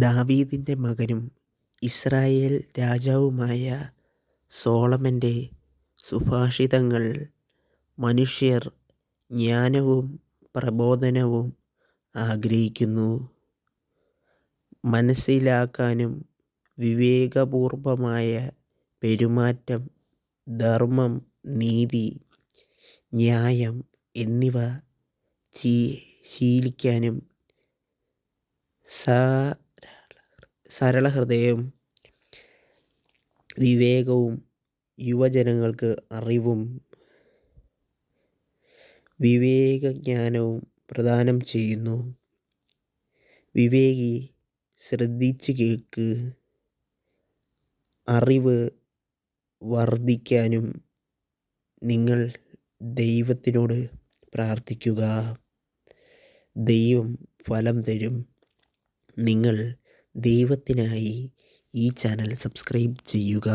ദാവീദിൻ്റെ മകനും ഇസ്രായേൽ രാജാവുമായ സോളമൻ്റെ സുഭാഷിതങ്ങൾ. മനുഷ്യർ ജ്ഞാനവും പ്രബോധനവും ആഗ്രഹിക്കുന്നു. മനസ്സിലാക്കാനും വിവേകപൂർവമായ പെരുമാറ്റം, ധർമ്മം, നീതി, ന്യായം എന്നിവ ശീലിക്കാനും സരളഹൃദയവും വിവേകവും യുവജനങ്ങൾക്ക് അറിവും വിവേകജ്ഞാനവും പ്രദാനം ചെയ്യുന്നു. വിവേകി, ശ്രദ്ധിച്ചു കേൾക്ക്. അറിവ് വർദ്ധിക്കാനും നിങ്ങൾ ദൈവത്തിനോട് പ്രാർത്ഥിക്കുക. ദൈവം ഫലം തരും. നിങ്ങൾ ദൈവത്തിനായി ഈ ചാനൽ സബ്സ്ക്രൈബ് ചെയ്യുക.